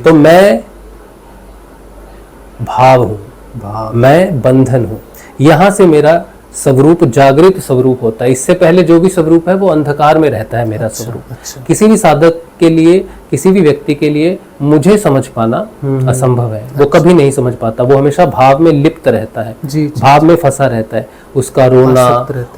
तो मैं भाव हूँ, मैं बंधन हूँ। यहाँ से मेरा स्वरूप जागृत स्वरूप होता है। इससे पहले जो भी स्वरूप है वो अंधकार में रहता है मेरा स्वरूप। किसी भी साधक के लिए, किसी भी व्यक्ति के लिए मुझे समझ पाना असंभव है। वो कभी नहीं समझ पाता, वो हमेशा भाव में लिप्त रहता है, भाव में फंसा रहता है। उसका रोना,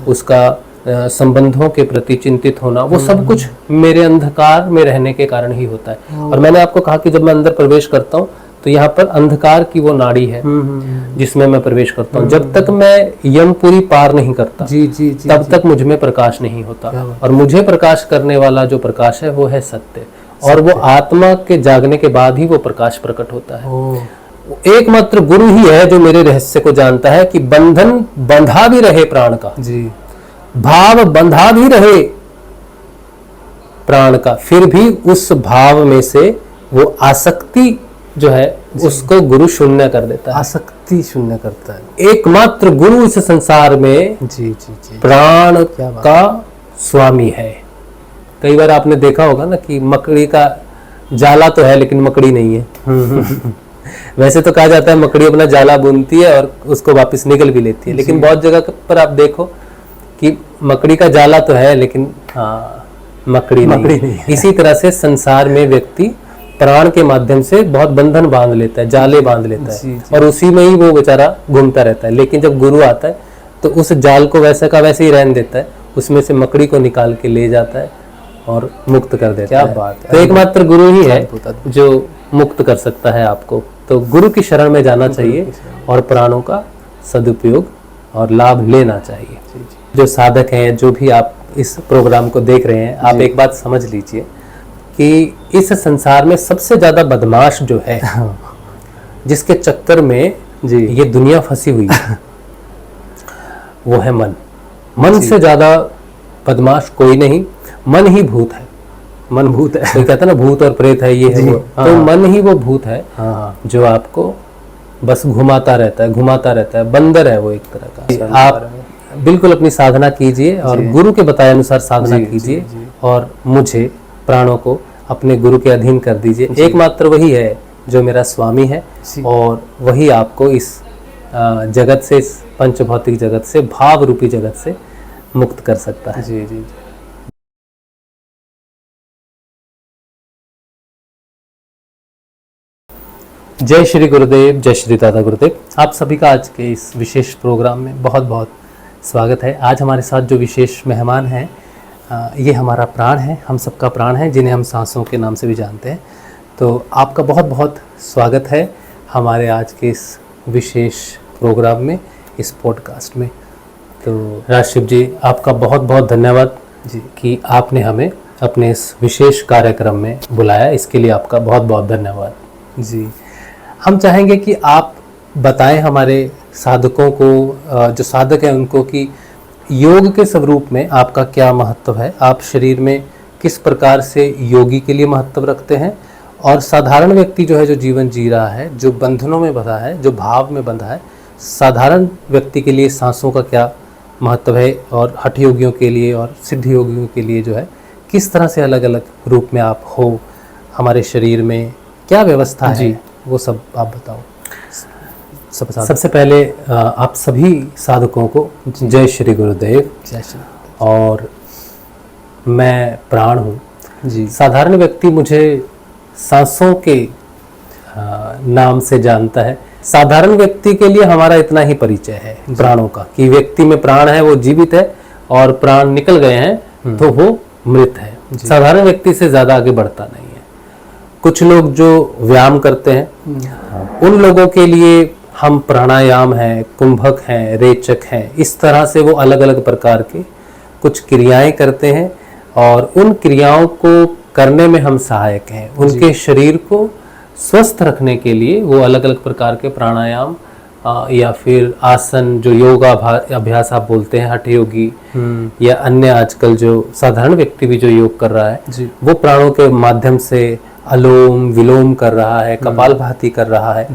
उसका संबंधों के प्रति चिंतित होना, वो सब कुछ मेरे अंधकार में रहने के कारण ही होता है। और मैंने आपको कहा कि जब मैं अंदर प्रवेश करता हूँ तो यहाँ पर अंधकार की वो नाड़ी है जिसमें मैं प्रवेश करता हूँ। जब तक मैं यमपुरी पार नहीं करता तब तक मुझ में प्रकाश नहीं होता। और मुझे प्रकाश करने वाला जो प्रकाश है वो है सत्य। और वो आत्मा के जागने के बाद ही वो प्रकाश प्रकट होता है। एकमात्र गुरु ही है जो मेरे रहस्य को जानता है कि बंधन बंधा भी रहे प्राण का, भाव बंधा भी रहे प्राण का, फिर भी उस भाव में से वो आसक्ति जो है उसको गुरु शून्य कर देता है। आसक्ति शून्य करता है। एकमात्र गुरु इस संसार में प्राण का स्वामी है। कई बार आपने देखा होगा ना कि मकड़ी का जाला तो है लेकिन मकड़ी नहीं है। वैसे तो कहा जाता है मकड़ी अपना जाला बुनती है और उसको वापस निगल भी लेती है, लेकिन बहुत जगह पर आप देखो कि मकड़ी का जाला तो है लेकिन मकड़ी नहीं। इसी तरह से संसार में व्यक्ति प्राण के माध्यम से बहुत बंधन बांध लेता है, जाले बांध लेता है और उसी में ही वो बेचारा घूमता रहता है। लेकिन जब गुरु आता है तो उस जाल को वैसे का वैसे ही रहने देता है, उसमें से मकड़ी को निकाल के ले जाता है और मुक्त कर देता है। क्या बात है। तो एकमात्र गुरु ही है जो मुक्त कर सकता है आपको। तो गुरु की शरण में जाना चाहिए और प्राणों का सदुपयोग और लाभ लेना चाहिए। जो साधक हैं, जो भी आप इस प्रोग्राम को देख रहे हैं, आप एक बात समझ लीजिए कि इस संसार में सबसे ज्यादा बदमाश जो है, जिसके चक्कर में ये दुनिया फंसी हुई है, वो है मन। मन से ज्यादा बदमाश कोई नहीं। मन ही भूत है। मन भूत है। तो कहता है ना भूत और प्रेत है, ये है वो। तो मन ही वो भूत है जो आपको बस घुमाता रहता है, बंदर है वो एक तरह का। आप बिल्कुल अपनी साधना कीजिए और गुरु के बताए अनुसार साधना कीजिए और मुझे, प्राणों को अपने गुरु के अधीन कर दीजिए। एकमात्र वही है जो मेरा स्वामी है और वही आपको इस जगत से, इस पंच भौतिक जगत से, भाव रूपी जगत से मुक्त कर सकता है। जी। जय श्री गुरुदेव, जय श्री दादा गुरुदेव। आप सभी का आज के इस विशेष प्रोग्राम में बहुत बहुत स्वागत है। आज हमारे साथ जो विशेष मेहमान हैं, ये हमारा प्राण है, हम सबका प्राण है, जिन्हें हम सांसों के नाम से भी जानते हैं। तो आपका बहुत बहुत स्वागत है हमारे आज के इस विशेष प्रोग्राम में, इस पॉडकास्ट में। तो राजशिव जी, आपका बहुत बहुत धन्यवाद जी कि आपने हमें अपने इस विशेष कार्यक्रम में बुलाया। इसके लिए आपका बहुत बहुत धन्यवाद जी। हम चाहेंगे कि आप बताएं हमारे साधकों को, जो साधक हैं उनको, कि योग के स्वरूप में आपका क्या महत्व है। आप शरीर में किस प्रकार से योगी के लिए महत्व रखते हैं और साधारण व्यक्ति जो है, जो जीवन जी रहा है, जो बंधनों में बंधा है, जो भाव में बंधा है, साधारण व्यक्ति के लिए सांसों का क्या महत्व है और हठ योगियों के लिए और सिद्ध योगियों के लिए जो है किस तरह से अलग अलग रूप में आप हो, हमारे शरीर में क्या व्यवस्था है, वो सब आप बताओ। सबसे पहले आप सभी साधकों को जय श्री गुरुदेव। जय श्री। और मैं प्राण हूँ जी। साधारण व्यक्ति मुझे सांसों के नाम से जानता है। साधारण व्यक्ति के लिए हमारा इतना ही परिचय है प्राणों का, कि व्यक्ति में प्राण है, वो जीवित है, और प्राण निकल गए हैं तो वो मृत है। साधारण व्यक्ति से ज्यादा आगे बढ़ता नहीं है। कुछ लोग जो व्यायाम करते हैं, उन लोगों के लिए हम प्राणायाम है, कुंभक हैं, रेचक हैं, इस तरह से वो अलग अलग प्रकार के कुछ क्रियाएं करते हैं और उन क्रियाओं को करने में हम सहायक हैं। उनके शरीर को स्वस्थ रखने के लिए वो अलग अलग प्रकार के प्राणायाम या फिर आसन, जो योगा अभ्यास आप बोलते हैं, हठ योगी या अन्य आजकल जो साधारण व्यक्ति भी जो योग कर रहा है, वो प्राणों के माध्यम से अलोम विलोम कर रहा है, कपालभाति कर रहा है,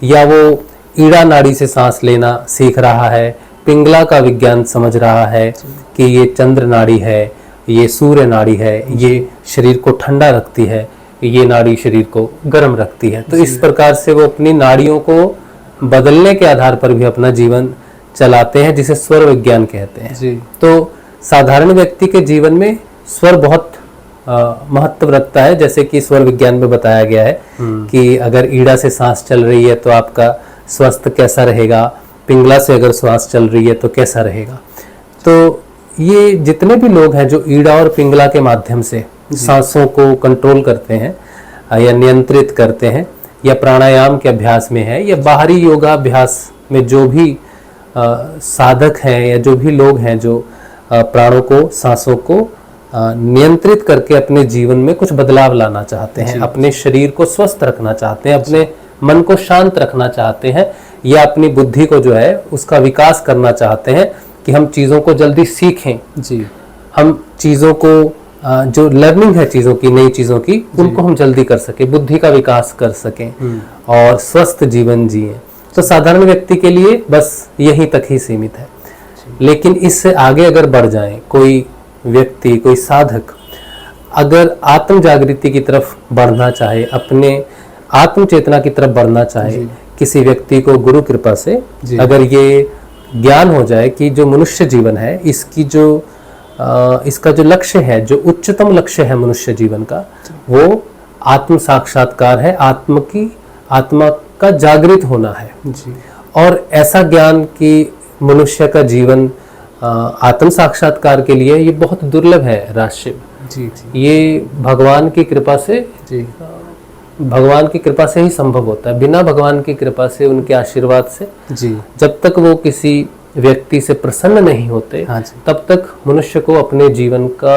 या वो ईड़ा नाड़ी से सांस लेना सीख रहा है, पिंगला का विज्ञान समझ रहा है कि ये चंद्र नाड़ी है, ये सूर्य नाड़ी है, ये शरीर को ठंडा रखती है, ये नाड़ी शरीर को गर्म रखती है। तो इस प्रकार से वो अपनी नाड़ियों को बदलने के आधार पर भी अपना जीवन चलाते हैं, जिसे स्वर विज्ञान कहते हैं जी। तो साधारण व्यक्ति के जीवन में स्वर बहुत महत्व रखता है। जैसे कि स्वर विज्ञान में बताया गया है कि अगर ईड़ा से सांस चल रही है तो आपका स्वास्थ्य कैसा रहेगा, पिंगला से अगर श्वास चल रही है तो कैसा रहेगा। तो ये जितने भी लोग हैं जो ईड़ा और पिंगला के माध्यम से सांसों को कंट्रोल करते हैं या नियंत्रित करते हैं, या प्राणायाम के अभ्यास में है, या बाहरी योगाभ्यास में जो भी साधक हैं या जो भी लोग हैं जो प्राणों को, सांसों को नियंत्रित करके अपने जीवन में कुछ बदलाव लाना चाहते हैं, अपने शरीर को स्वस्थ रखना चाहते हैं, अपने मन को शांत रखना चाहते हैं, या अपनी बुद्धि को जो है उसका विकास करना चाहते हैं कि हम चीज़ों को जल्दी सीखें जी, हम चीज़ों को जो लर्निंग है चीज़ों की, नई चीज़ों की, उनको हम जल्दी कर सकें, बुद्धि का विकास कर सकें और स्वस्थ जीवन जिएं। तो साधारण व्यक्ति के लिए बस यहीं तक ही सीमित है। लेकिन इससे आगे अगर बढ़ जाएं, कोई व्यक्ति, कोई साधक अगर आत्म जागृति की तरफ बढ़ना चाहे, अपने आत्म चेतना की तरफ बढ़ना चाहे, किसी व्यक्ति को गुरु कृपा से अगर ये ज्ञान हो जाए कि जो मनुष्य जीवन है इसकी जो इसका जो लक्ष्य है, जो उच्चतम लक्ष्य है मनुष्य जीवन का, वो आत्म साक्षात्कार है, आत्मा का जागृत होना है जी। और ऐसा ज्ञान कि मनुष्य का जीवन आत्म साक्षात्कार के लिए ये बहुत दुर्लभ है राजशिव जी, जी। ये भगवान की कृपा से जी, भगवान की कृपा से ही संभव होता है। बिना भगवान की कृपा से, उनके आशीर्वाद से जी, जब तक वो किसी व्यक्ति से प्रसन्न नहीं होते तब तक मनुष्य को अपने जीवन का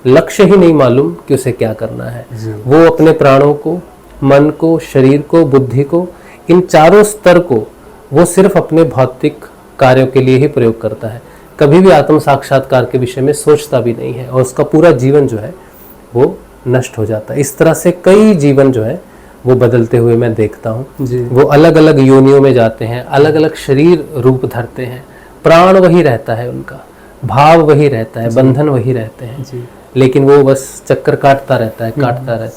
लक्ष्य ही नहीं मालूम कि उसे क्या करना है। वो अपने प्राणों को, मन को, शरीर को, बुद्धि को, इन चारों स्तर को वो सिर्फ अपने भौतिक कार्यों के लिए ही प्रयोग करता है, कभी भी आत्म साक्षात्कार के विषय में सोचता भी नहीं है, और उसका पूरा जीवन जो है वो नष्ट हो जाता है। इस तरह से कई जीवन जो है वो बदलते हुए मैं देखता हूँ। वो अलग अलग योनियों में जाते हैं, अलग अलग शरीर रूप धरते हैं, प्राण वही रहता है, उनका भाव वही रहता है, बंधन वही रहते हैं, लेकिन वो बस चक्कर काटता रहता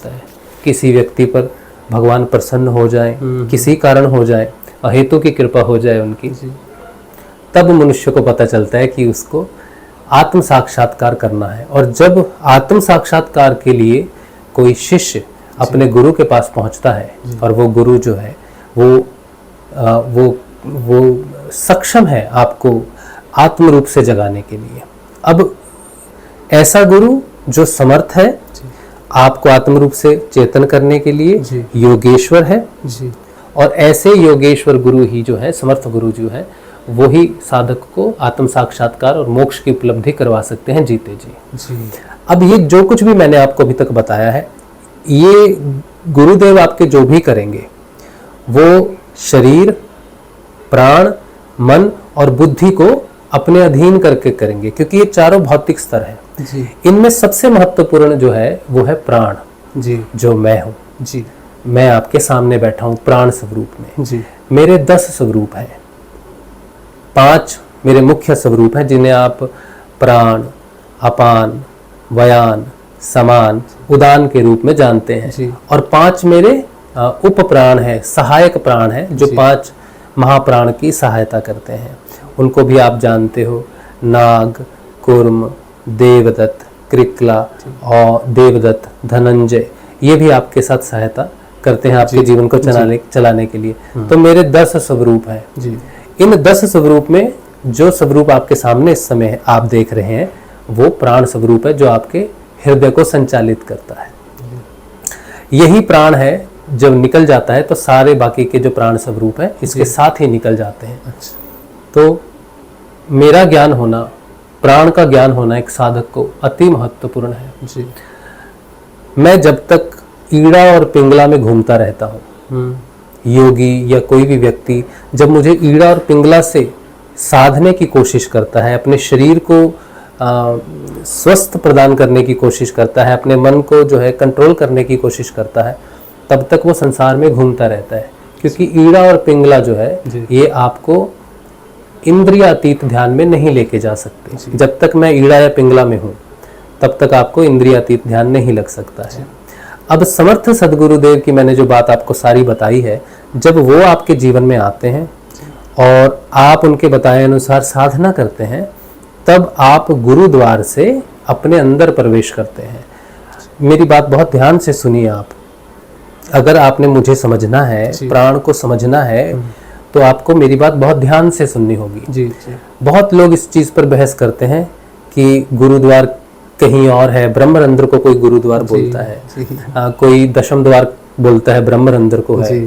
है। किसी व्यक्ति पर भगवान प्रसन्न हो जाए, किसी कारण हो जाए, अहेतु की कृपा हो जाए उनकी, तब मनुष्य को पता चलता है कि उसको आत्म साक्षात्कार करना है। और जब आत्म साक्षात्कार के लिए कोई शिष्य अपने गुरु के पास पहुंचता है और वो गुरु जो है वो सक्षम है आपको आत्म रूप से जगाने के लिए। अब ऐसा गुरु जो समर्थ है आपको आत्म रूप से चेतन करने के लिए, योगेश्वर है जी। और ऐसे योगेश्वर गुरु ही जो है, समर्थ गुरु जो है, वो ही साधक को आत्म साक्षात्कार और मोक्ष की उपलब्धि करवा सकते हैं जीते जी। अब ये जो कुछ भी मैंने आपको अभी तक बताया है, ये गुरुदेव आपके जो भी करेंगे वो शरीर, प्राण, मन और बुद्धि को अपने अधीन करके करेंगे, क्योंकि ये चारों भौतिक स्तर हैं। इनमें सबसे महत्वपूर्ण जो है वो है प्राण जी, जो मैं हूँ जी। मैं आपके सामने बैठा हूँ प्राण स्वरूप में जी। मेरे 10 स्वरूप हैं, 5 मेरे मुख्य स्वरूप हैं जिन्हें आप प्राण, अपान, व्यान, समान, उदान के रूप में जानते हैं। और 5 मेरे उप प्राण हैं, सहायक प्राण हैं, जो 5 महाप्राण की सहायता करते हैं। उनको भी आप जानते हो, नाग, कूर्म, देवदत्त, कृकला और देवदत्त, धनंजय, ये भी आपके साथ सहायता करते हैं आपके जीवन को चलाने के लिए। तो मेरे 10 स्वरूप हैं। इन 10 स्वरूप में जो स्वरूप आपके सामने इस समय आप देख रहे हैं वो प्राण स्वरूप है, जो आपके हृदय को संचालित करता है। यही प्राण है, जब निकल जाता है तो सारे बाकी के जो प्राण स्वरूप है इसके साथ ही निकल जाते हैं। तो मेरा ज्ञान होना, प्राण का ज्ञान होना एक साधक को अति महत्वपूर्ण है जी। मैं जब तक ईड़ा और पिंगला में घूमता रहता हूँ, योगी या कोई भी व्यक्ति जब मुझे ईड़ा और पिंगला से साधने की कोशिश करता है, अपने शरीर को स्वस्थ प्रदान करने की कोशिश करता है, अपने मन को जो है कंट्रोल करने की कोशिश करता है, तब तक वो संसार में घूमता रहता है। क्योंकि ईड़ा और पिंगला जो है ये आपको इंद्रियातीत ध्यान में नहीं लेके जा सकते। जब तक मैं ईड़ा या पिंगला में हूँ तब तक आपको इंद्रियातीत ध्यान नहीं लग सकता है। अब समर्थ सदगुरुदेव की मैंने जो बात आपको सारी बताई है, जब वो आपके जीवन में आते हैं और आप उनके बताए अनुसार साधना करते हैं, तब आप गुरु द्वार से अपने अंदर प्रवेश करते हैं। मेरी बात बहुत ध्यान से सुनिए आप। अगर आपने मुझे समझना है, प्राण को समझना है, तो आपको मेरी बात बहुत ध्यान से सुननी होगी। जी जी। बहुत लोग इस चीज पर बहस करते हैं कि गुरुद्वार कहीं और है, ब्रह्मरंध्र को कोई गुरुद्वार बोलता है, कोई दशम द्वार बोलता है ब्रह्मरंध्र को है।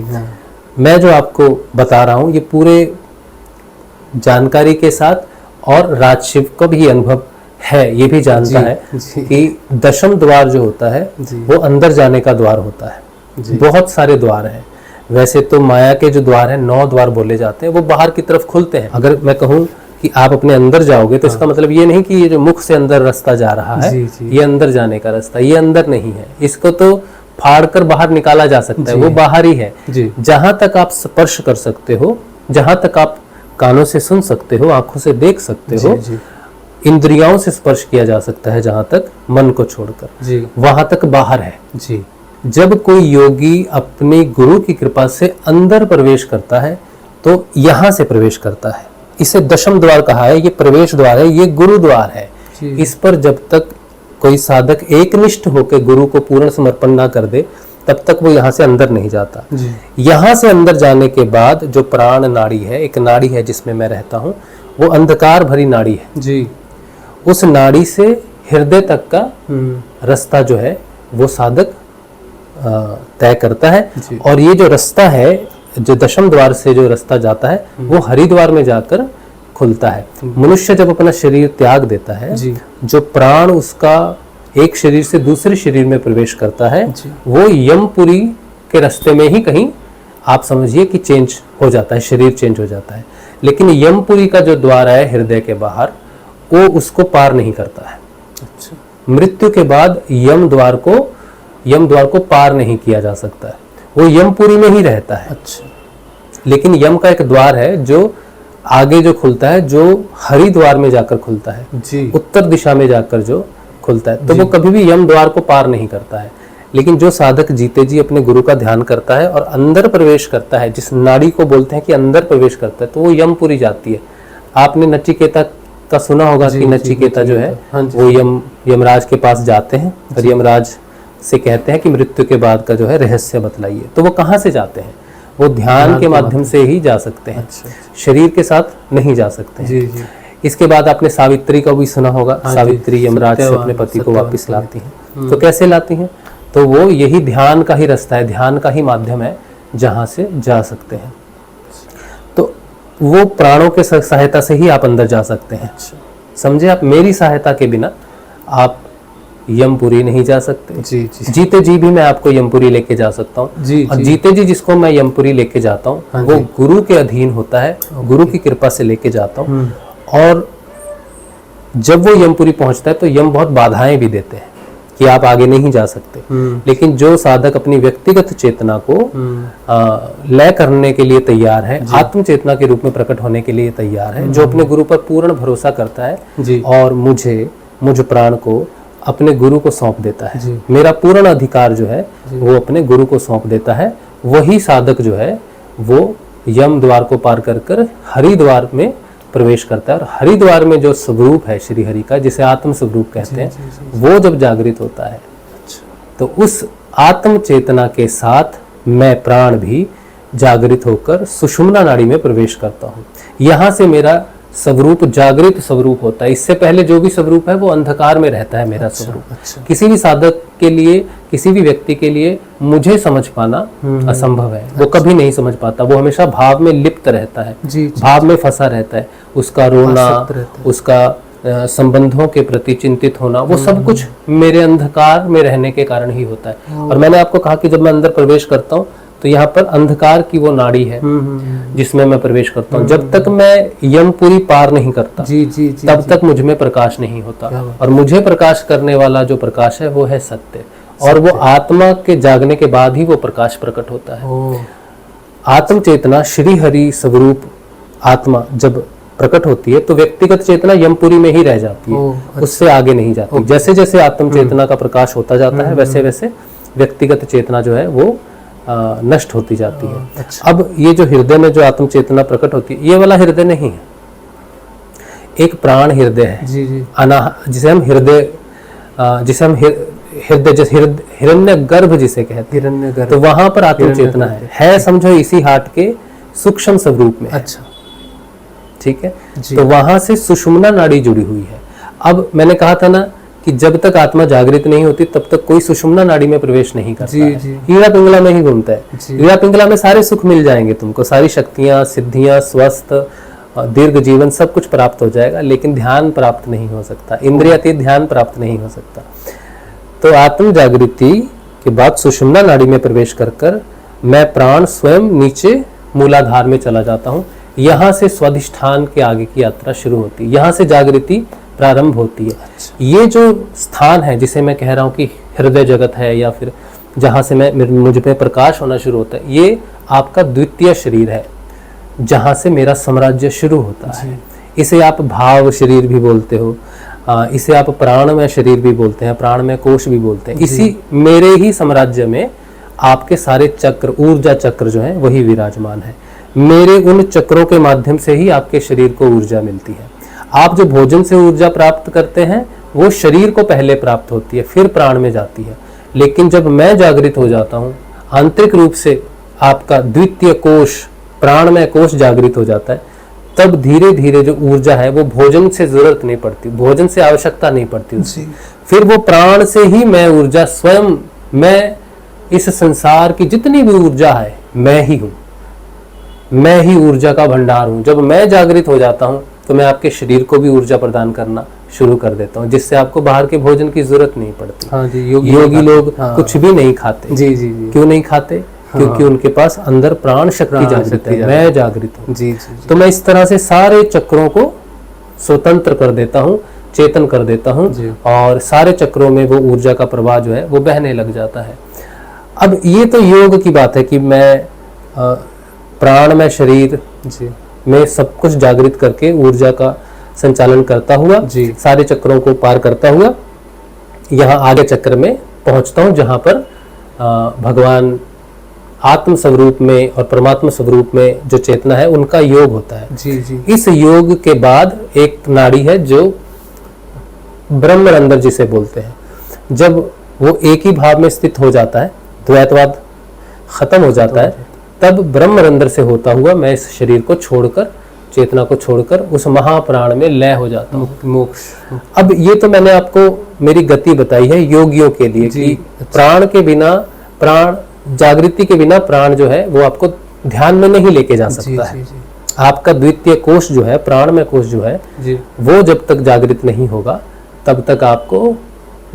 मैं जो आपको बता रहा हूँ ये पूरे जानकारी के साथ और राजशिव का भी अनुभव है, ये भी जानता है कि दशम द्वार जो होता है वो अंदर जाने का द्वार होता है। बहुत सारे द्वार हैं। वैसे तो माया के जो द्वार हैं 9 द्वार बोले जाते हैं, वो बाहर की तरफ खुलते हैं। अगर मैं कहूँ कि आप अपने अंदर जाओगे तो इसका मतलब ये नहीं कि ये जो मुख से अंदर रास्ता जा रहा है ये अंदर जाने का रास्ता, ये अंदर नहीं है। इसको तो फाड़ कर बाहर निकाला जा सकता है, वो बाहर ही है। जहां तक आप स्पर्श कर सकते हो, जहां तक आप कानों से सुन सकते हो, आंखों से देख सकते हो, इंद्रियों से स्पर्श किया जा सकता है, जहां तक मन को छोड़कर, वहां तक बाहर है। जी। जब कोई योगी अपने गुरु की कृपा से अंदर प्रवेश करता है तो यहां से प्रवेश करता है। इसे दशम द्वार कहा है, ये प्रवेश द्वार है, ये गुरु द्वार है। इस पर जब तक कोई साधक एकनिष्ठ होकर गुरु को पूर्ण समर्पण ना कर दे, तब तक वो यहाँ से अंदर नहीं जाता। यहाँ से अंदर जाने के बाद जो प्राण नाड़ी है, एक नाड़ी है जिसमें मैं रहता हूँ, वो अंधकार भरी नाड़ी है। जी। उस नाड़ी से हृदय तक का रास्ता जो है वो साधक तय करता है। और ये जो रास्ता है, जो दशम द्वार से जो रास्ता जाता है, वो हरिद्वार में जाकर खुलता है। मनुष्य जब अपना शरीर त्याग देता है, जो प्राण उसका एक शरीर से दूसरे शरीर में प्रवेश करता है, वो यमपुरी के रास्ते में ही कहीं आप समझिए कि चेंज हो जाता है, शरीर चेंज हो जाता है। लेकिन यमपुरी का जो द्वार है हृदय के बाहर, वो उसको पार नहीं करता है। मृत्यु के बाद यम द्वार को पार नहीं किया जा सकता है, वो यमपुरी में ही रहता है। लेकिन यम का एक द्वार है जो आगे जो खुलता है, जो हरिद्वार में जाकर खुलता है, उत्तर दिशा में जाकर जो खुलता है, तो वो कभी भी यम द्वार को पार नहीं करता है। लेकिन जो साधक जीते जी अपने गुरु का ध्यान करता है और अंदर प्रवेश करता है, जिस नाड़ी को बोलते हैं कि अंदर प्रवेश करता है, तो वो यमपुरी जाती है। आपने नचिकेता का सुना होगा कि नचिकेता जो है वो यमराज के पास जाते हैं और यमराज से कहते हैं कि मृत्यु के बाद का जो है रहस्य बतलाइए। तो वो कहाँ से जाते हैं? वो ध्यान के माध्यम से ही जा सकते हैं, शरीर के साथ नहीं जा सकते हैं। इसके बाद आपने सावित्री का भी सुना होगा। सावित्री यमराज से अपने पति को वापस लाती हैं। तो कैसे लाती हैं? तो वो यही ध्यान का ही रास्ता है, ध्यान का ही माध्यम है जहां से जा सकते हैं। तो वो प्राणों के सहायता से ही आप अंदर जा सकते हैं। समझे आप? मेरी सहायता के बिना आप यमपुरी नहीं जा सकते। जीते जी भी मैं आपको यमपुरी लेके जा सकता हूँ। और जीते जी जिसको मैं यमपुरी लेके जाता हूँ वो गुरु के अधीन होता है, गुरु की कृपा से लेके जाता हूँ। और जब वो यमपुरी पहुंचता है तो यम बहुत बाधाएं भी देते हैं कि आप आगे नहीं जा सकते। लेकिन जो साधक अपनी व्यक्तिगत चेतना को लय करने के लिए तैयार है, आत्म चेतना के रूप में प्रकट होने के लिए तैयार है, जो अपने गुरु पर पूर्ण भरोसा करता है और मुझ प्राण को अपने गुरु को सौंप देता है, मेरा पूर्ण अधिकार जो है वो अपने गुरु को सौंप देता है, वही साधक जो है वो यम द्वार को पार कर हरिद्वार में प्रवेश करता है। और हरिद्वार में जो स्वरूप है श्री हरि का, जिसे आत्म स्वरूप कहते हैं, वो जब जागृत होता है तो उस आत्म चेतना के साथ मैं प्राण भी जागृत होकर सुषुम्ना नाड़ी में प्रवेश करता हूँ। यहाँ से मेरा स्वरूप जागृत स्वरूप होता है। इससे पहले जो भी स्वरूप है वो अंधकार में रहता है मेरा स्वरूप। किसी भी साधक के लिए, किसी भी व्यक्ति के लिए मुझे समझ पाना असंभव है। वो कभी नहीं समझ पाता, वो हमेशा भाव में लिप्त रहता है, भाव में फंसा रहता है। उसका रोना, उसका संबंधों के प्रति चिंतित होना, वो सब कुछ मेरे अंधकार में रहने के कारण ही होता है। और मैंने आपको कहा कि जब मैं अंदर प्रवेश करता हूँ तो यहाँ पर अंधकार की वो नाड़ी है जिसमें मैं प्रवेश करता हूँ। जब तक मैं यमपुरी पार नहीं करता तब तक मुझ में प्रकाश नहीं होता। और मुझे प्रकाश करने वाला जो प्रकाश है वो है सत्य। और वो आत्मा के जागने के बाद ही वो प्रकाश प्रकट होता है। आत्म चेतना श्री हरि स्वरूप आत्मा जब प्रकट होती है तो व्यक्तिगत चेतना यमपुरी में ही रह जाती है, उससे आगे नहीं जाती। जैसे जैसे आत्म चेतना का प्रकाश होता जाता है वैसे वैसे व्यक्तिगत चेतना जो है वो नष्ट होती जाती है। अच्छा। अब ये जो हृदय में जो आत्म चेतना प्रकट होती है, ये वाला हृदय नहीं है, एक प्राण हृदय है। जी जी। जिसे हम हृदय हिरण्य गर्भ जिसे कहते हैं, हिरण्य गर्भ। तो वहां पर आत्म चेतना है समझो इसी हार्ट के सूक्ष्म स्वरूप में। अच्छा, ठीक है। जी। तो वहां से सुषुम्ना नाड़ी जुड़ी हुई है। अब मैंने कहा था ना कि जब तक आत्मा जागृत नहीं होती तब तक कोई सुषुम्ना नाड़ी में प्रवेश नहीं करता जी, है। जी। ईड़ा पिंगला में ही घूमता है। जी। ईड़ा पिंगला में सारे सुख मिल जाएंगे तुमको, सारी शक्तियां, सिद्धियां, स्वस्थ, दीर्घ जीवन सब कुछ प्राप्त हो जाएगा, लेकिन ध्यान प्राप्त नहीं हो सकता, इंद्रियातीत ध्यान प्राप्त नहीं हो सकता। तो आत्म जागृति के बाद सुषुम्ना नाड़ी में प्रवेश कर मैं प्राण स्वयं नीचे मूलाधार में चला जाता हूँ। यहाँ से स्वाधिष्ठान के आगे की यात्रा शुरू होती है, यहाँ से जागृति प्रारंभ होती है। ये जो स्थान है जिसे मैं कह रहा हूँ कि हृदय जगत है, या फिर जहाँ से मुझ में प्रकाश होना शुरू होता है, ये आपका द्वितीय शरीर है, जहाँ से मेरा साम्राज्य शुरू होता है। इसे आप भाव शरीर भी बोलते हो, इसे आप प्राणमय शरीर भी बोलते हैं, प्राणमय कोश भी बोलते हैं। इसी मेरे ही साम्राज्य में आपके सारे चक्र, ऊर्जा चक्र जो है वही विराजमान है। मेरे उन चक्रों के माध्यम से ही आपके शरीर को ऊर्जा मिलती है। आप जो भोजन से ऊर्जा प्राप्त करते हैं वो शरीर को पहले प्राप्त होती है, फिर प्राण में जाती है। लेकिन जब मैं जागृत हो जाता हूँ, आंतरिक रूप से आपका द्वितीय कोश, प्राणमय कोश जागृत हो जाता है, तब धीरे धीरे जो ऊर्जा है वो भोजन से जरूरत नहीं पड़ती, भोजन से आवश्यकता नहीं पड़ती उसकी। फिर वो प्राण से ही मैं ऊर्जा स्वयं, मैं इस संसार की जितनी भी ऊर्जा है मैं ही हूँ, मैं ही ऊर्जा का भंडार हूँ। जब मैं जागृत हो जाता हूँ तो मैं आपके शरीर को भी ऊर्जा प्रदान करना शुरू कर देता हूँ, जिससे आपको बाहर के भोजन की जरूरत नहीं पड़ती। हाँ जी, योगी लोग कुछ भी नहीं खाते। जी जी जी। क्यों नहीं खाते? क्योंकि उनके पास अंदर प्राण शक्ति जागृत है, मैं जागृत हूँ। जी जी। तो मैं इस तरह से सारे चक्रों को स्वतंत्र कर देता हूँ, चेतन कर देता हूँ, और सारे चक्रों में वो ऊर्जा का प्रवाह जो है वो बहने लग जाता है। अब ये तो योग की बात है कि मैं प्राणमय शरीर में सब कुछ जागृत करके ऊर्जा का संचालन करता हुआ सारे चक्रों को पार करता हुआ यहाँ आगे चक्र में पहुंचता हूँ, जहाँ पर भगवान आत्म स्वरूप में और परमात्मा स्वरूप में जो चेतना है उनका योग होता है। जी जी। इस योग के बाद एक नाड़ी है जो ब्रह्मरंध्र जिसे बोलते हैं। जब वो एक ही भाव में स्थित हो जाता है, द्वैतवाद खत्म हो जाता है, तब ब्रह्मरंध्र से होता हुआ मैं इस शरीर को छोड़कर, चेतना को छोड़कर उस महाप्राण में लय हो जाता हूँ, मोक्ष। अब ये तो मैंने आपको मेरी गति बताई है योगियों के लिए कि प्राण के बिना, प्राण जागृति के बिना प्राण जो है वो आपको ध्यान में नहीं लेके जा सकता है। आपका द्वितीय कोश जो है, प्राणमय कोश जो है, वो जब तक जागृत नहीं होगा तब तक आपको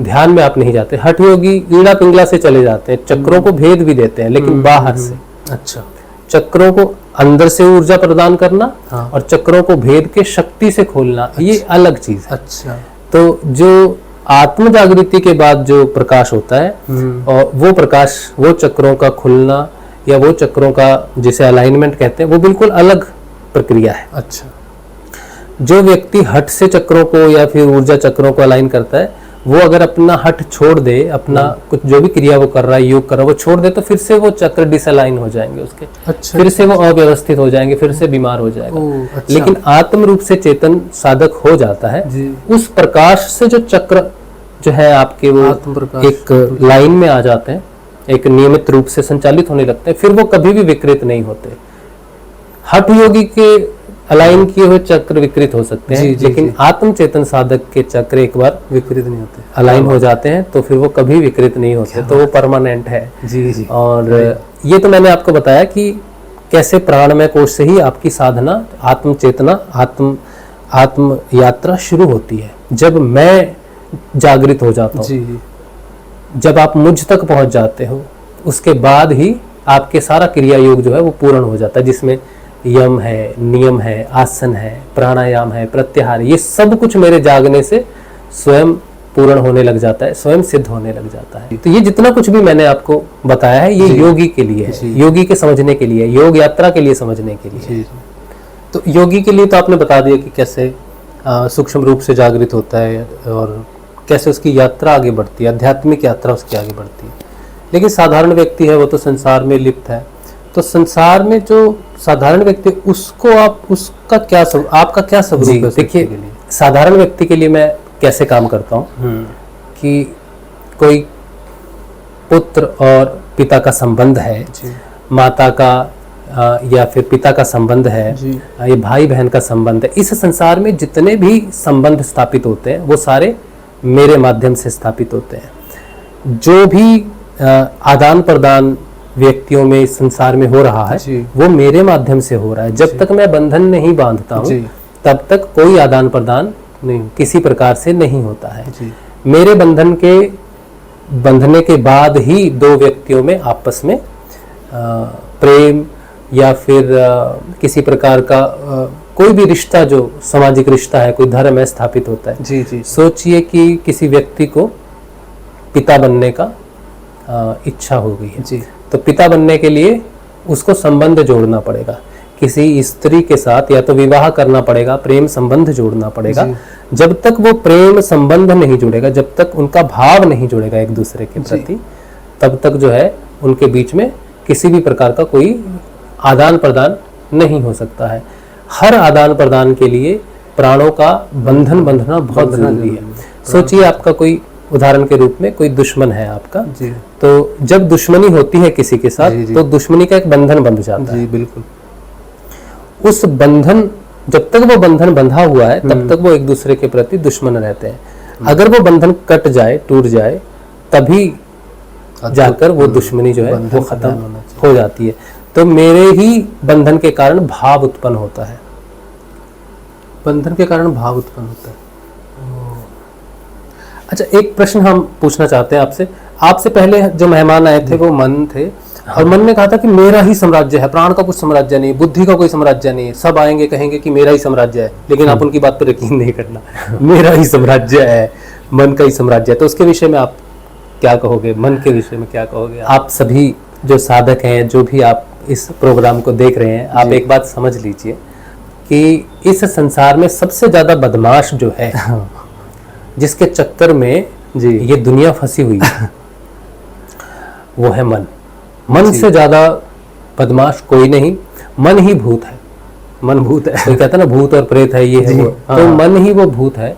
ध्यान में आप नहीं जाते। हठ योगी ईड़ा पिंगला से चले जाते हैं, चक्रों को भेद भी देते हैं, लेकिन बाहर से। अच्छा। चक्रों को अंदर से ऊर्जा प्रदान करना और चक्रों को भेद के शक्ति से खोलना, ये अलग चीज है। अच्छा। तो जो आत्म जागृति के बाद जो प्रकाश होता है, और वो प्रकाश, वो चक्रों का खुलना या वो चक्रों का जिसे अलाइनमेंट कहते हैं, वो बिल्कुल अलग प्रक्रिया है। अच्छा। जो व्यक्ति हठ से चक्रों को या फिर ऊर्जा चक्रों को अलाइन करता है, वो अगर अपना हठ छोड़ दे, अपना कुछ जो भी क्रिया वो कर रहा है, योग कर रहा है, वो छोड़ दे, तो फिर से वो चक्र डिसअलाइन हो जाएंगे उसके। अच्छा। फिर से वो अव्यवस्थित हो जाएंगे, फिर से बीमार हो जाएगा। अच्छा। लेकिन आत्म रूप से चेतन साधक हो जाता है, उस प्रकाश से जो चक्र जो है आपके वो एक लाइन में आ जाते हैं, एक नियमित रूप से संचालित होने लगते हैं, फिर वो कभी भी विकृत नहीं होते। हठ योगी के अलाइन किए हुए चक्र विकृत हो सकते हैं, लेकिन आत्म चेतन साधक के चक्र एक बार विकृत नहीं होते, अलाइन हो जाते हैं, तो फिर वो कभी विकृत नहीं होते, तो वो परमानेंट है। जी जी। और ये तो मैंने आपको बताया कि कैसे प्राणमय कोश से ही आपकी साधना, आत्म चेतना, आत्म यात्रा शुरू होती है। जब मैं जागृत हो जाता हूँ, जब आप मुझ तक पहुंच जाते हो, उसके बाद ही आपके सारा क्रिया योग जो है वो पूर्ण हो जाता है, जिसमें यम है, नियम है, आसन है, प्राणायाम है, प्रत्याहार, ये सब कुछ मेरे जागने से स्वयं पूर्ण होने लग जाता है, स्वयं सिद्ध होने लग जाता है। तो ये जितना कुछ भी मैंने आपको बताया है, ये योगी के लिए है, योगी के समझने के लिए, योग यात्रा के लिए समझने के लिए। तो योगी के लिए तो आपने बता दिया कि कैसे सूक्ष्म रूप से जागृत होता है और कैसे उसकी यात्रा आगे बढ़ती है, आध्यात्मिक यात्रा उसकी आगे बढ़ती है। लेकिन साधारण व्यक्ति है वो तो संसार में लिप्त है। तो संसार में जो साधारण व्यक्ति उसको आप उसका क्या आपका क्या स्वरूप है? देखिए, साधारण व्यक्ति के लिए मैं कैसे काम करता हूँ कि कोई पुत्र और पिता का संबंध है, माता का या फिर पिता का संबंध है, ये भाई बहन का संबंध है। इस संसार में जितने भी संबंध स्थापित होते हैं वो सारे मेरे माध्यम से स्थापित होते हैं। जो भी आदान प्रदान व्यक्तियों में इस संसार में हो रहा है वो मेरे माध्यम से हो रहा है। जब तक मैं बंधन नहीं बांधता हूँ तब तक कोई आदान प्रदान नहीं किसी प्रकार से नहीं होता है। मेरे बंधन के बंधने के बाद ही दो व्यक्तियों में आपस में प्रेम या फिर किसी प्रकार का कोई भी रिश्ता जो सामाजिक रिश्ता है, कोई धर्म है, स्थापित होता है। सोचिए कि किसी व्यक्ति को पिता बनने का इच्छा हो गई है तो पिता बनने के लिए उसको संबंध जोड़ना पड़ेगा, किसी स्त्री के साथ या तो विवाह करना पड़ेगा, प्रेम संबंध जोड़ना पड़ेगा। जब तक वो प्रेम संबंध नहीं जुड़ेगा, जब तक उनका भाव नहीं जुड़ेगा एक दूसरे के प्रति, तब तक जो है उनके बीच में किसी भी प्रकार का कोई आदान प्रदान नहीं हो सकता है। हर आदान प्रदान के लिए प्राणों का बंधन बंधना बहुत जरूरी है। सोचिए, आपका कोई उदाहरण के रूप में कोई दुश्मन है आपका, तो जब दुश्मनी होती है किसी के साथ तो दुश्मनी का एक बंधन बंध जाता है। बिल्कुल। उस बंधन, जब तक वो बंधन बंधा हुआ है तब तक वो एक दूसरे के प्रति दुश्मन रहते हैं। अगर वो बंधन कट जाए, टूट जाए, तभी जाकर वो दुश्मनी जो है वो खत्म हो जाती है। तो मेरे ही बंधन के कारण भाव उत्पन्न होता है। बंधन के कारण भाव उत्पन्न होता है। अच्छा, एक प्रश्न हम पूछना चाहते हैं आपसे। आपसे पहले जो मेहमान आए थे वो मन थे और मन ने कहा था कि मेरा ही साम्राज्य है, प्राण का कुछ साम्राज्य नहीं, बुद्धि का कोई साम्राज्य नहीं है। सब आएंगे कहेंगे कि मेरा ही साम्राज्य है, लेकिन आप उनकी बात पर यकीन नहीं करना। मेरा ही साम्राज्य है, मन का ही साम्राज्य है। तो उसके विषय में आप क्या कहोगे? मन के विषय में क्या कहोगे? आप सभी जो साधक हैं, जो भी आप इस प्रोग्राम को देख रहे हैं, आप एक बात समझ लीजिए कि इस संसार में सबसे ज्यादा बदमाश जो है, जिसके चक्कर में ये दुनिया फंसी हुई है, वो है मन। मन से ज्यादा बदमाश कोई नहीं। मन ही भूत है। मन भूत है। कोई कहता है ना भूत और प्रेत है, ये है वो। तो मन ही वो भूत है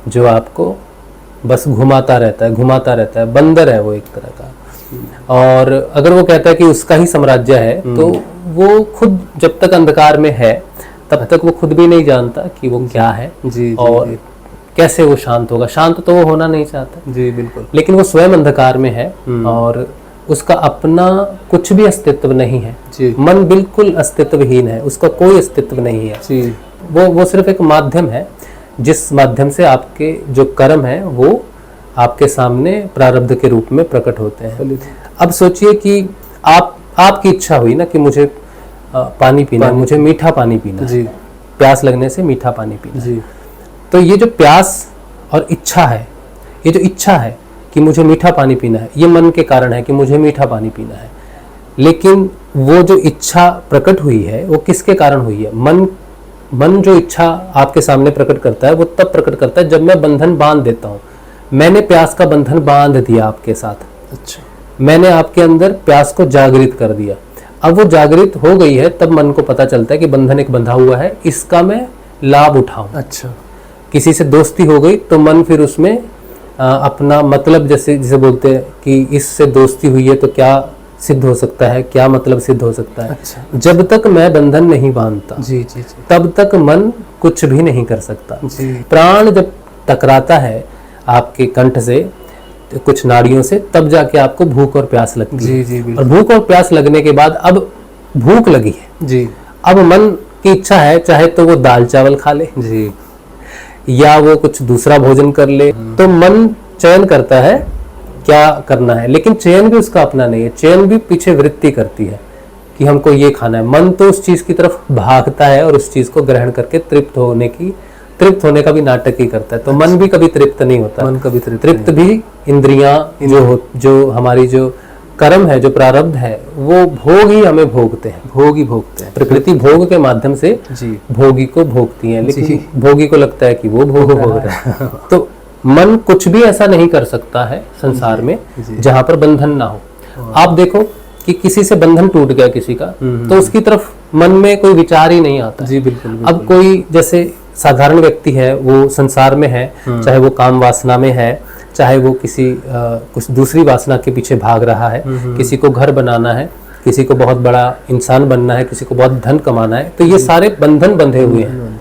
जो आपको बस घुमाता रहता है, बंदर है वो एक तरह का। और अगर वो कहता है कि उसका ही साम्राज्य है तो वो खुद जब तक अंधकार में है तब तक वो खुद भी नहीं जानता कि वो क्या है और कैसे वो शांत होगा। शांत तो वो होना नहीं चाहता। बिल्कुल। लेकिन लेकिन वो स्वयं अंधकार में है और उसका अपना कुछ भी अस्तित्व नहीं है। मन बिल्कुल अस्तित्वहीन है, उसका कोई अस्तित्व नहीं है। वो सिर्फ एक माध्यम है जिस माध्यम से आपके जो कर्म है वो आपके सामने प्रारब्ध के रूप में प्रकट होते हैं। अब सोचिए कि आपकी इच्छा हुई ना कि मुझे पानी पीना है, मुझे मीठा पानी पीना है, प्यास लगने से मीठा पानी पीना है। तो ये जो प्यास और इच्छा है, ये जो इच्छा है कि मुझे मीठा पानी पीना है, ये मन के कारण है कि मुझे मीठा पानी पीना है। लेकिन वो जो इच्छा प्रकट हुई है वो किसके कारण हुई है? मन जो इच्छा आपके सामने प्रकट करता है वो तब प्रकट करता है जब मैं बंधन बांध देता हूँ। मैंने प्यास का बंधन बांध दिया आपके साथ। अच्छा। मैंने आपके अंदर प्यास को जागृत कर दिया। अब वो जागृत हो गई है तब मन को पता चलता है कि बंधन एक बंधा हुआ है, इसका मैं लाभ उठाऊं। अच्छा। किसी से दोस्ती हो गई तो मन फिर उसमें अपना मतलब, जैसे बोलते हैं कि इससे दोस्ती हुई है तो क्या सिद्ध हो सकता है, क्या मतलब सिद्ध हो सकता है। अच्छा। जब तक मैं बंधन नहीं बांधता तब तक मन कुछ भी नहीं कर सकता। प्राण जब टकराता है आपके कंठ से कुछ नाड़ियों से, तब जाके आपको भूख और प्यास लगती है। और भूख और प्यास लगने के बाद अब भूख लगी है, अब मन की इच्छा है चाहे तो वो दाल चावल खा ले या वो कुछ दूसरा भोजन कर ले। तो मन चयन करता है क्या करना है, लेकिन चयन भी उसका अपना नहीं है। चयन भी पीछे वृत्ति करती है कि हमको ये खाना है। मन तो उस चीज की तरफ भागता है और उस चीज को ग्रहण करके तृप्त होने का भी नाटक ही करता है। तो मन भी कभी तृप्त नहीं होता। मन कभी तृप्त भी इंद्रियां जो हमारी जो कर्म है, जो प्रारब्ध है, वो भोग ही हमें भोगते हैं। प्रकृति भोग के माध्यम से भोगी को भोगती है, लेकिन भोगी को लगता है कि वो भोग रहा है। तो मन कुछ भी ऐसा नहीं कर सकता है संसार में जहां पर बंधन ना हो। आप देखो कि किसी से बंधन टूट गया किसी का, तो उसकी तरफ मन में कोई विचार ही नहीं आता। जी बिल्कुल। अब कोई जैसे साधारण व्यक्ति है, वो संसार में है, चाहे वो काम वासना में है, चाहे वो किसी कुछ दूसरी वासना के पीछे भाग रहा है, किसी को घर बनाना है, किसी को बहुत बड़ा इंसान बनना है, किसी को बहुत धन कमाना है, तो ये सारे बंधन बंधे हुए हैं।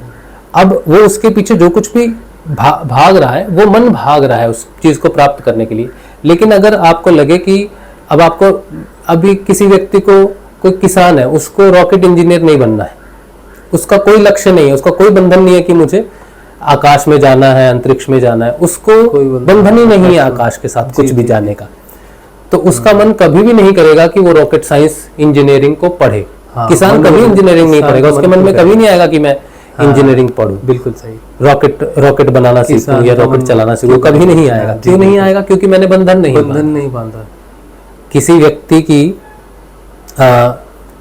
अब वो उसके पीछे जो कुछ भी भाग रहा है, वो मन भाग रहा है उस चीज को प्राप्त करने के लिए। लेकिन अगर आपको लगे कि अब आपको अभी किसी व्यक्ति को, कोई किसान है, उसको रॉकेट इंजीनियर नहीं बनना है, उसका कोई लक्ष्य नहीं है, उसका कोई बंधन नहीं है कि मुझे आकाश में जाना है, अंतरिक्ष में जाना है, उसको बंधन ही नहीं है आकाश के साथ कुछ भी जाने का, तो उसका मन कभी भी नहीं करेगा कि वो रॉकेट साइंस इंजीनियरिंग को पढ़े। किसान कभी इंजीनियरिंग नहीं पढ़ेगा, उसके मन में कभी नहीं आएगा कि मैं इंजीनियरिंग पढ़ूं, बिल्कुल सही, रॉकेट बनाना सीखूं या रॉकेट चलाना सीखूं, कभी नहीं आएगा। क्यों नहीं आएगा? क्योंकि मैंने बंधन नहीं बांधा। किसी व्यक्ति की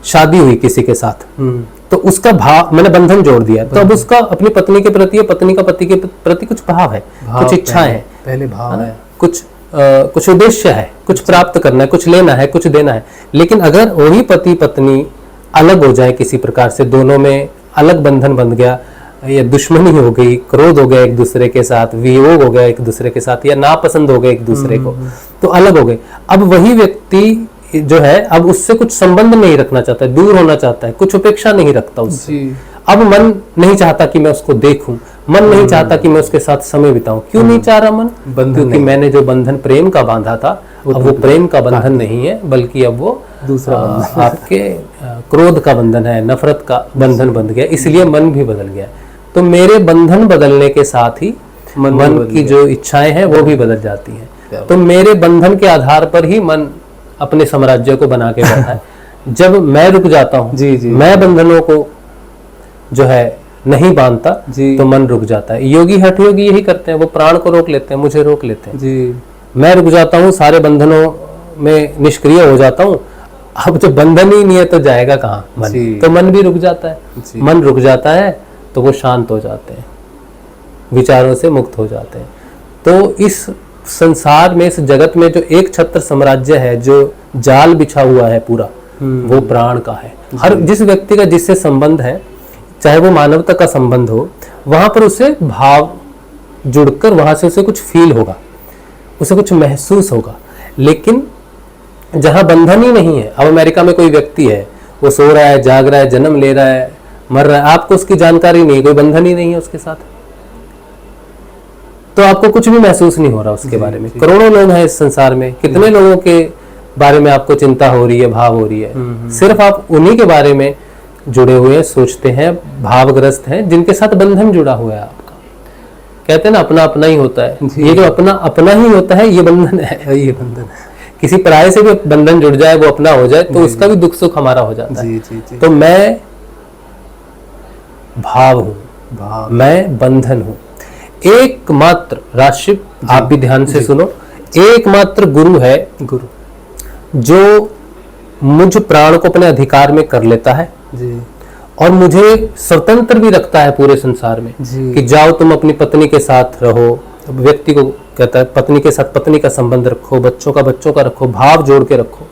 शादी हुई किसी के साथ, तो उसका भाव, मैंने बंधन जोड़ दिया, तो अब उसका अपनी पत्नी के प्रति या पत्नी का पति के प्रति कुछ भाव है, कुछ इच्छाएं हैं, पहले भाव है, कुछ उद्देश्य है, कुछ प्राप्त करना है, कुछ लेना है, कुछ देना है। लेकिन अगर वही पति पत्नी अलग हो जाए किसी प्रकार से, दोनों में अलग बंधन बन गया, या दुश्मनी हो गई, क्रोध हो गया एक दूसरे के साथ, वियोग हो गया एक दूसरे के साथ, या नापसंद हो गए एक दूसरे को, तो अलग हो गए। अब वही व्यक्ति जो है, अब उससे कुछ संबंध नहीं रखना चाहता है, दूर होना चाहता है, कुछ अपेक्षा नहीं रखता उससे। अब मन नहीं चाहता कि मैं उसको देखूं, मन नहीं चाहता कि मैं उसके साथ समय बिताऊं। क्यों नहीं चाह रहा मन? क्योंकि मैंने जो बंधन प्रेम का बांधा था, अब वो प्रेम का बंधन नहीं है, बल्कि अब वो दूसरा आपके क्रोध का बंधन है, नफरत का बंधन बन गया, इसलिए मन भी बदल गया। तो मेरे बंधन बदलने के साथ ही मन की जो इच्छाएं हैं वो भी बदल जाती हैं। तो मेरे बंधन के आधार पर ही मन अपने साम्राज्य को बना के बैठा है। जब मैं रुक जाता हूँ, मैं बंधनों को जो है नहीं बांधता, तो मन रुक जाता है। योगी हठ योगी यही करते हैं, वो प्राण को रोक लेते हैं, मुझे रोक लेते हैं। मैं रुक जाता हूँ, सारे बंधनों में निष्क्रिय हो जाता हूँ। अब जब बंधन ही नहीं है तो जाएगा कहाँ मन? तो मन भी रुक जाता है। मन रुक जाता है तो वो शांत हो जाते हैं, विचारों से मुक्त हो जाते हैं। तो इस संसार में, इस जगत में जो एक छत्र साम्राज्य है, जो जाल बिछा हुआ है पूरा, वो प्राण का है। हर जिस व्यक्ति का जिससे संबंध है, चाहे वो मानवता का संबंध हो, वहां पर उसे भाव जुड़कर वहां से उसे कुछ फील होगा, उसे कुछ महसूस होगा। लेकिन जहां बंधन ही नहीं है, अब अमेरिका में कोई व्यक्ति है, वो सो रहा है, जाग रहा है, जन्म ले रहा है, मर रहा है, आपको उसकी जानकारी नहीं है, कोई बंधन ही नहीं है उसके साथ, तो आपको कुछ भी महसूस नहीं हो रहा उसके बारे में। करोड़ों लोग हैं इस संसार में, कितने लोगों के बारे में आपको चिंता हो रही है, भाव हो रही है। सिर्फ आप उन्हीं के बारे में जुड़े हुए हैं, सोचते हैं, भावग्रस्त हैं, जिनके साथ बंधन जुड़ा हुआ है आपका। कहते हैं ना, अपना अपना ही होता है। ये जो अपना अपना ही होता है, ये बंधन है, ये बंधन है। किसी पराये से भी बंधन जुड़ जाए, वो अपना हो जाए, तो उसका भी दुख सुख हमारा हो जाता है। तो मैं भाव हूं, मैं बंधन हूं। एकमात्र राशिप, आप भी ध्यान से सुनो, एकमात्र गुरु है, गुरु जो मुझ प्राण को अपने अधिकार में कर लेता है और मुझे स्वतंत्र भी रखता है पूरे संसार में कि जाओ तुम अपनी पत्नी के साथ रहो। व्यक्ति को कहता है पत्नी के साथ पत्नी का संबंध रखो, बच्चों का रखो, भाव जोड़ के रखो।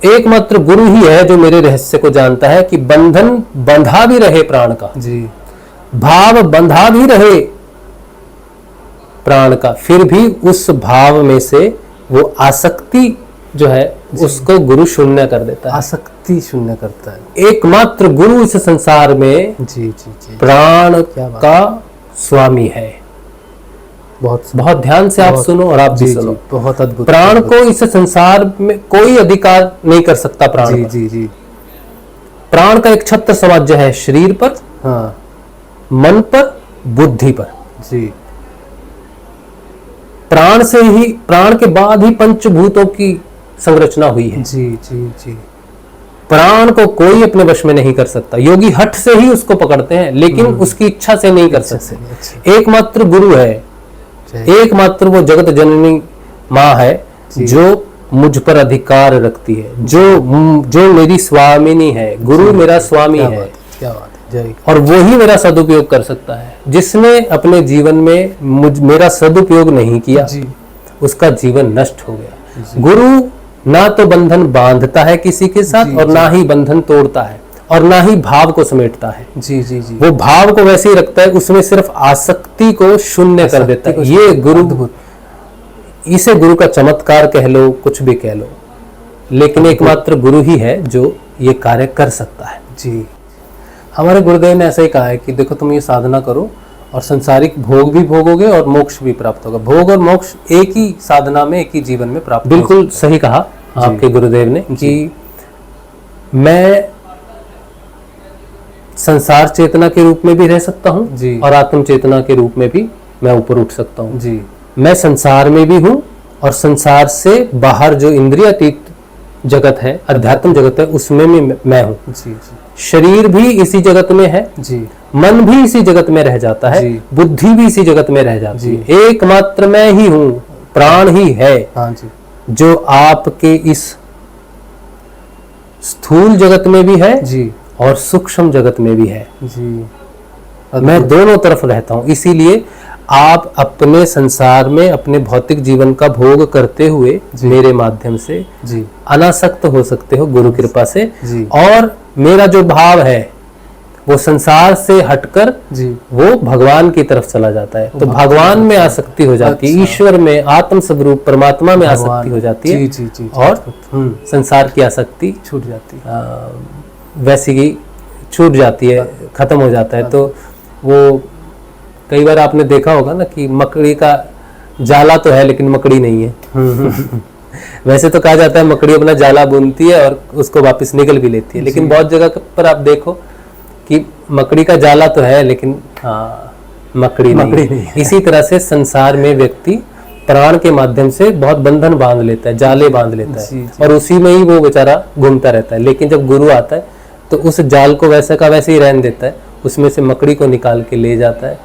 एकमात्र गुरु ही है जो मेरे रहस्य को जानता है कि बंधन बंधा भी रहे प्राण का, भाव बंधा भी रहे प्राण का, फिर भी उस भाव में से वो आसक्ति जो है उसको गुरु शून्य कर देता है, आसक्ति शून्य करता है। एकमात्र गुरु इस संसार में प्राण का स्वामी है। बहुत ध्यान से आप सुनो और आप भी सुनो, बहुत अद्भुत। प्राण को इस संसार में कोई अधिकार नहीं कर सकता प्राण पर। प्राण का एक छत्र साम्राज्य है शरीर पर, मन पर, बुद्धि पर। प्राण से ही, प्राण के बाद ही पंचभूतों की संरचना हुई है। प्राण को कोई अपने वश में नहीं कर सकता। योगी हठ से ही उसको पकड़ते हैं, लेकिन उसकी इच्छा से नहीं कर सकते। एकमात्र गुरु है, एकमात्र वो जगत जननी माँ है जो मुझ पर अधिकार रखती है, जो मेरी स्वामिनी है। गुरु मेरा स्वामी है, क्या बात है। और वो ही मेरा सदुपयोग कर सकता है। जिसने अपने जीवन में मेरा सदुपयोग नहीं किया, उसका जीवन नष्ट हो गया। गुरु ना तो बंधन बांधता है किसी के साथ जी, और ना ही बंधन तोड़ता है और ना ही भाव को समेटता है। जी जी जी। वो भाव को वैसे ही रखता है, उसमें सिर्फ आसक्ति को शून्य कर देता है। ये गुरु, इसे गुरु का चमत्कार कह लो, कुछ भी कह लो, लेकिन एकमात्र गुरु ही है जो ये कार्य कर सकता है। जी, हमारे गुरुदेव ने ऐसा ही कहा है कि देखो तुम ये साधना करो और संसारिक भोग भी भोगोगे और मोक्ष भी प्राप्त होगा। भोग और मोक्ष एक ही साधना में, एक ही जीवन में प्राप्त। बिल्कुल सही कहा आपके गुरुदेव ने कि मैं संसार चेतना के रूप में भी रह सकता हूँ जी। और आत्म चेतना के रूप में भी मैं ऊपर उठ सकता हूँ जी। मैं संसार में भी हूँ और संसार से बाहर जो इंद्रियातीत जगत है, अध्यात्म जगत है, उसमें भी मैं हूँ। जी जी शरीर भी इसी जगत में है, जी। मन भी इसी जगत में रह जाता है, जी। बुद्धि भी इसी जगत में रह जाती है। एकमात्र मैं ही हूँ, प्राण ही है हाँ जी। जो आपके इस स्थूल जगत में भी है जी और सूक्ष्म जगत में भी है। जी। मैं दोनों तरफ रहता हूँ। इसीलिए आप अपने संसार में अपने भौतिक जीवन का भोग करते हुए मेरे माध्यम से जी अनासक्त हो सकते हो गुरु कृपा से। जी। और मेरा जो भाव है वो संसार से हटकर जी। वो भगवान की तरफ चला जाता है। तो भगवान में आसक्ति हो जाती है, ईश्वर में, आत्म स्वरूप परमात्मा में आसक्ति हो जाती है। जी जी जी। और संसार की आसक्ति छूट जाती है। वैसी ही छूट जाती है, खत्म हो जाता है। तो वो कई बार आपने देखा होगा ना कि मकड़ी का जाला तो है लेकिन मकड़ी नहीं है। वैसे तो कहा जाता है मकड़ी अपना जाला बुनती है और उसको वापस निगल भी लेती है, लेकिन बहुत जगह पर आप देखो कि मकड़ी का जाला तो है लेकिन मकड़ी नहीं है। इसी तरह से संसार में व्यक्ति प्राण के माध्यम से बहुत बंधन बांध लेता है, जाले बांध लेता है। जी, जी। और उसी में ही वो बेचारा घूमता रहता है। लेकिन जब गुरु आता है तो उस जाल को वैसे का वैसे ही रहने देता है, उसमें से मकड़ी को निकाल के ले जाता है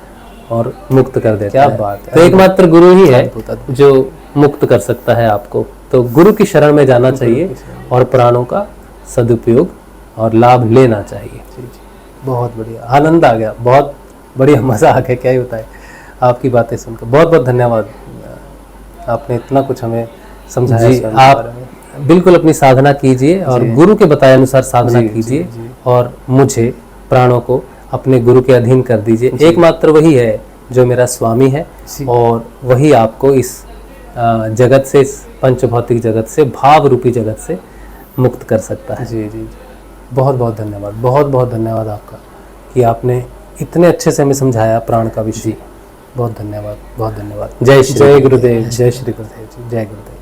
और मुक्त कर देता है। क्या बात है। तो एकमात्र गुरु ही है अद्भुत, अद्भुत। जो मुक्त कर सकता है आपको। तो गुरु की शरण में जाना चाहिए और प्राणों का सदुपयोग और लाभ लेना चाहिए। जी जी। बहुत बढ़िया, आनंद आ गया, बहुत बढ़िया, मजा आ गया, क्या ही बताए आपकी बातें सुनकर। बहुत बहुत धन्यवाद, आपने इतना कुछ हमें समझाया। जी, आप बिल्कुल अपनी साधना कीजिए और गुरु के बताए अनुसार साधना कीजिए और मुझे, प्राणों को अपने गुरु के अधीन कर दीजिए। एकमात्र वही है जो मेरा स्वामी है और वही आपको इस जगत से, इस पंचभौतिक जगत से, भाव रूपी जगत से मुक्त कर सकता है। जी जी। बहुत बहुत धन्यवाद, बहुत बहुत धन्यवाद आपका कि आपने इतने अच्छे से हमें समझाया प्राण का विषय। बहुत धन्यवाद, बहुत धन्यवाद। जय श्री गुरुदेव, जय श्री गुरुदेव जी, जय गुरुदेव।